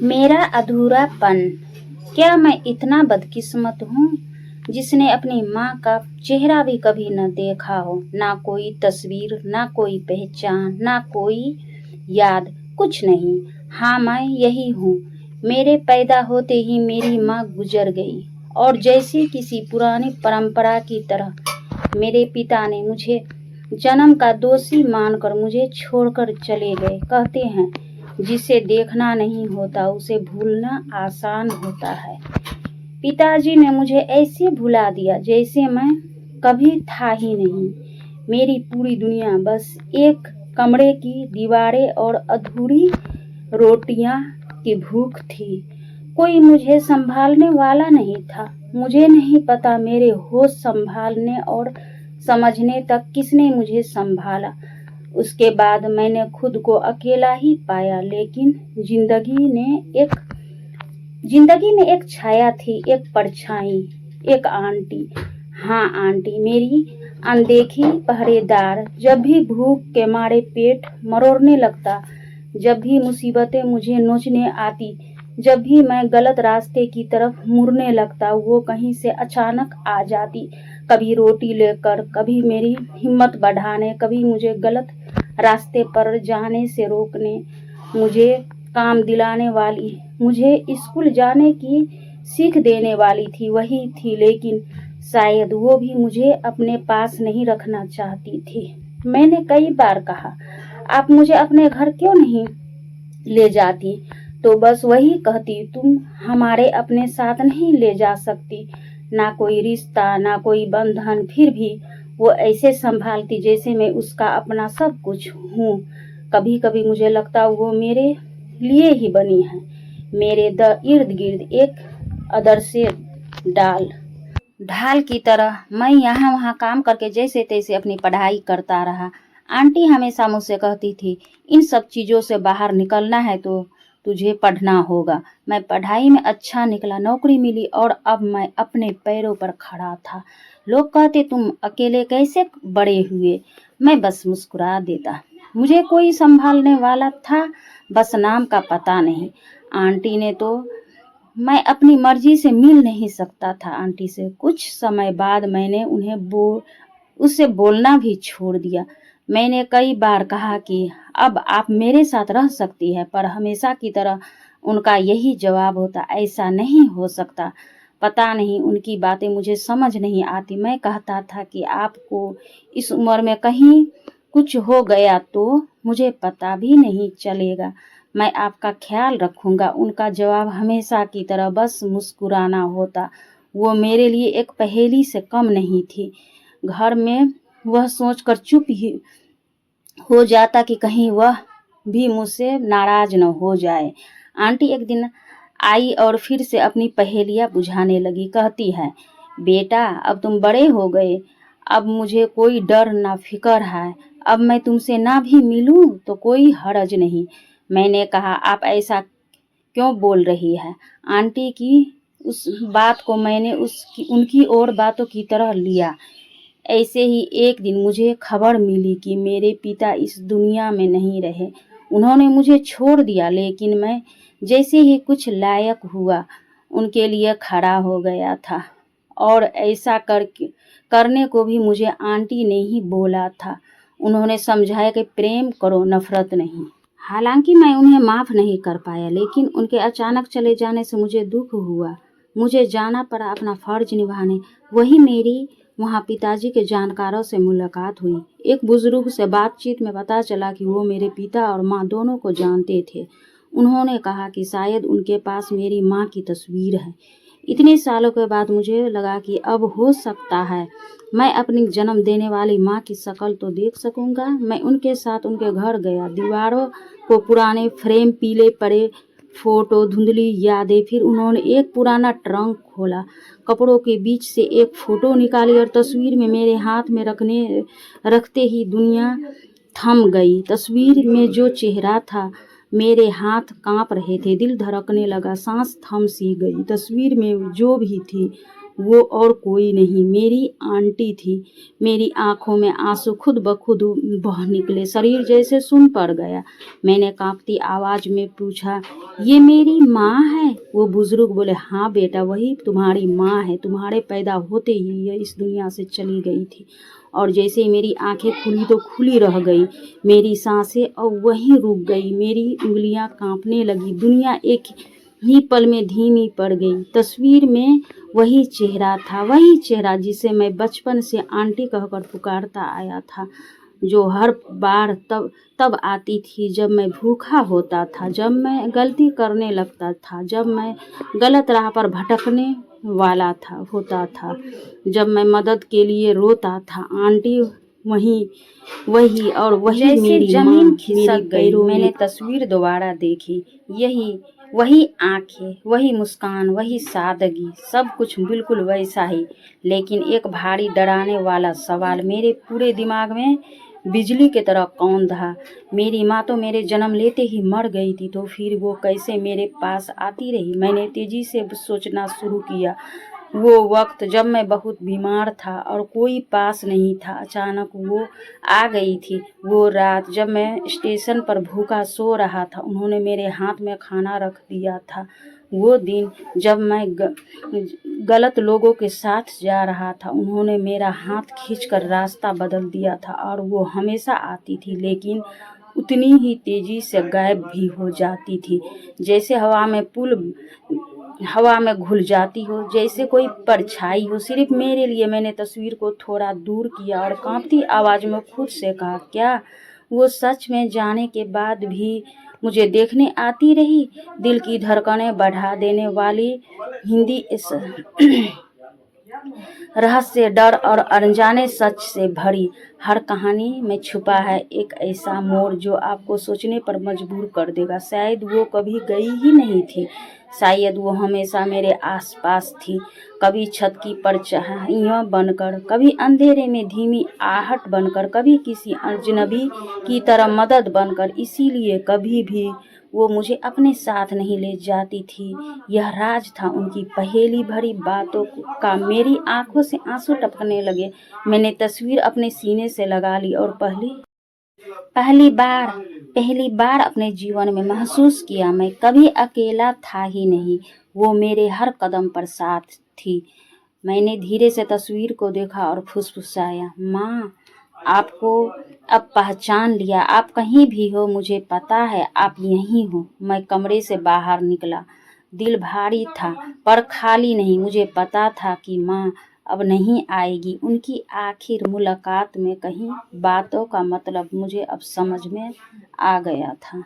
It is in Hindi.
मेरा अधूरापन। क्या मैं इतना बदकिस्मत हूँ जिसने अपनी माँ का चेहरा भी कभी न देखा हो, ना कोई तस्वीर, ना कोई पहचान, ना कोई याद, कुछ नहीं। हाँ, मैं यही हूँ। मेरे पैदा होते ही मेरी माँ गुजर गई और जैसे किसी पुरानी परंपरा की तरह मेरे पिता ने मुझे जन्म का दोषी मानकर मुझे छोड़कर चले गए। कहते हैं जिसे देखना नहीं होता उसे भूलना आसान होता है। पिताजी ने मुझे ऐसे भुला दिया जैसे मैं कभी था ही नहीं। मेरी पूरी दुनिया बस एक कमरे की दीवारें और अधूरी रोटियां की भूख थी। कोई मुझे संभालने वाला नहीं था। मुझे नहीं पता मेरे होश संभालने और समझने तक किसने मुझे संभाला। उसके बाद मैंने खुद को अकेला ही पाया, लेकिन जिंदगी में एक छाया थी, एक परछाई, एक आंटी। हाँ आंटी, मेरी अनदेखी पहरेदार। जब भी भूख के मारे पेट मरोड़ने लगता, जब भी मुसीबतें मुझे नोचने आती, जब भी मैं गलत रास्ते की तरफ मुड़ने लगता, वो कहीं से अचानक आ जाती। कभी रोटी लेकर, कभी मेरी हिम्मत बढ़ाने, कभी मुझे गलत रास्ते पर जाने से रोकने, मुझे काम दिलाने वाली, मुझे स्कूल जाने की सीख देने वाली थी, वही थी। लेकिन शायद वो भी मुझे अपने पास नहीं रखना चाहती थी। मैंने कई बार कहा, आप मुझे अपने घर क्यों नहीं ले जाती? तो बस वही कहती, तुम हमारे अपने साथ नहीं ले जा सकती। ना कोई रिश्ता, ना कोई बंधन, फिर भी वो ऐसे संभालती जैसे मैं उसका अपना सब कुछ हूँ। कभी कभी मुझे लगता वो मेरे लिए ही बनी है, मेरे इर्द गिर्द एक आदर्श डाल ढाल की तरह। मैं यहाँ वहाँ काम करके जैसे तैसे अपनी पढ़ाई करता रहा। आंटी हमेशा मुझसे कहती थी, इन सब चीज़ों से बाहर निकलना है तो तुझे पढ़ना होगा। मैं पढ़ाई में अच्छा निकला, नौकरी मिली और अब मैं अपने पैरों पर खड़ा था। लोग कहते, तुम अकेले कैसे बड़े हुए? मैं बस मुस्कुरा देता। मुझे कोई संभालने वाला था, बस नाम का पता नहीं। आंटी ने तो मैं अपनी मर्जी से मिल नहीं सकता था आंटी से। कुछ समय बाद मैंने उससे बोलना भी छोड़ दिया। मैंने कई बार कहा कि अब आप मेरे साथ रह सकती है, पर हमेशा की तरह उनका यही जवाब होता, ऐसा नहीं हो सकता। पता नहीं उनकी बातें मुझे समझ नहीं आती। मैं कहता था कि आपको इस उम्र में कहीं कुछ हो गया तो मुझे पता भी नहीं चलेगा, मैं आपका ख्याल रखूंगा। उनका जवाब हमेशा की तरह बस मुस्कुराना होता। वो मेरे लिए एक पहेली से कम नहीं थी। घर में वह सोचकर चुप ही हो जाता कि कहीं वह भी मुझसे नाराज न हो जाए। आंटी एक दिन आई और फिर से अपनी पहेलियां बुझाने लगी। कहती है, बेटा अब तुम बड़े हो गए, अब मुझे कोई डर ना फिक्र है। अब मैं तुमसे ना भी मिलूं तो कोई हर्ज नहीं। मैंने कहा, आप ऐसा क्यों बोल रही है? आंटी की उस बात को मैंने उनकी और बातों की तरह लिया। ऐसे ही एक दिन मुझे खबर मिली कि मेरे पिता इस दुनिया में नहीं रहे। उन्होंने मुझे छोड़ दिया, लेकिन मैं जैसे ही कुछ लायक हुआ उनके लिए खड़ा हो गया था। और ऐसा करने को भी मुझे आंटी ने ही बोला था। उन्होंने समझाया कि प्रेम करो, नफरत नहीं। हालांकि मैं उन्हें माफ़ नहीं कर पाया, लेकिन उनके अचानक चले जाने से मुझे दुख हुआ। मुझे जाना पड़ा अपना फर्ज निभाने। वही मेरी वहाँ पिताजी के जानकारों से मुलाकात हुई। एक बुजुर्ग से बातचीत में पता चला कि वो मेरे पिता और माँ दोनों को जानते थे। उन्होंने कहा कि शायद उनके पास मेरी माँ की तस्वीर है। इतने सालों के बाद मुझे लगा कि अब हो सकता है मैं अपनी जन्म देने वाली माँ की शक्ल तो देख सकूंगा। मैं उनके साथ उनके घर गया। दीवारों को पुराने फ्रेम, पीले पड़े फोटो, धुंधली यादें। फिर उन्होंने एक पुराना ट्रंक खोला, कपड़ों के बीच से एक फोटो निकाली और तस्वीर में मेरे हाथ में रखते ही दुनिया थम गई। तस्वीर में जो चेहरा था, मेरे हाथ कांप रहे थे, दिल धड़कने लगा, सांस थम सी गई। तस्वीर में जो भी थी वो और कोई नहीं, मेरी आंटी थी। मेरी आंखों में आंसू खुद ब खुद बह निकले, शरीर जैसे सुन पड़ गया। मैंने कांपती आवाज़ में पूछा, ये मेरी माँ है? वो बुजुर्ग बोले, हाँ बेटा, वही तुम्हारी माँ है। तुम्हारे पैदा होते ही ये इस दुनिया से चली गई थी। और जैसे ही मेरी आंखें खुली तो खुली रह गई, मेरी सांसें और वहीं रुक गई, मेरी उंगलियां कांपने लगी। दुनिया एक ही पल में धीमी पड़ गई। तस्वीर में वही चेहरा जिसे मैं बचपन से आंटी कहकर पुकारता आया था, जो हर बार तब आती थी जब मैं भूखा होता था, जब मैं गलती करने लगता था, जब मैं गलत राह पर भटकने वाला होता था, जब मैं मदद के लिए रोता था। आंटी वही वही और वही जैसे मेरी जमीन माँ, खिसक मेरी गई। पैरों मैंने में। तस्वीर दोबारा देखी, यही वही आंखें, वही मुस्कान, वही सादगी, सब कुछ बिल्कुल वैसा ही। लेकिन एक भारी डराने वाला सवाल मेरे पूरे दिमाग में बिजली की तरह कौंध था। मेरी माँ तो मेरे जन्म लेते ही मर गई थी, तो फिर वो कैसे मेरे पास आती रही? मैंने तेजी से सोचना शुरू किया। वो वक्त जब मैं बहुत बीमार था और कोई पास नहीं था, अचानक वो आ गई थी। वो रात जब मैं स्टेशन पर भूखा सो रहा था, उन्होंने मेरे हाथ में खाना रख दिया था। वो दिन जब मैं गलत लोगों के साथ जा रहा था, उन्होंने मेरा हाथ खींचकर रास्ता बदल दिया था। और वो हमेशा आती थी, लेकिन उतनी ही तेजी से गायब भी हो जाती थी, जैसे हवा में घुल जाती हो, जैसे कोई परछाई हो, सिर्फ मेरे लिए। मैंने तस्वीर को थोड़ा दूर किया और कांपती आवाज में खुद से कहा, क्या वो सच में जाने के बाद भी मुझे देखने आती रही? दिल की धड़कनें बढ़ा देने वाली हिंदी इस रहस्य, डर और अनजाने सच से भरी हर कहानी में छुपा है एक ऐसा मोड़ जो आपको सोचने पर मजबूर कर देगा। शायद वो कभी गई ही नहीं थी, शायद वो हमेशा मेरे आसपास थी, कभी छत की परछाइयाँ बनकर, कभी अंधेरे में धीमी आहट बनकर, कभी किसी अजनबी की तरह मदद बनकर। इसीलिए कभी भी वो मुझे अपने साथ नहीं ले जाती थी। यह राज था उनकी पहेली भरी बातों का। मेरी आंखों से आंसू टपकने लगे। मैंने तस्वीर अपने सीने से लगा ली और पहली बार अपने जीवन में महसूस किया, मैं कभी अकेला था ही नहीं, वो मेरे हर कदम पर साथ थी। मैंने धीरे से तस्वीर को देखा और फुसफुसाया, माँ, आपको अब पहचान लिया। आप कहीं भी हो, मुझे पता है आप यहीं हो। मैं कमरे से बाहर निकला, दिल भारी था पर खाली नहीं। मुझे पता था कि माँ अब नहीं आएगी। उनकी आखिर मुलाकात में कहीं बातों का मतलब मुझे अब समझ में आ गया था।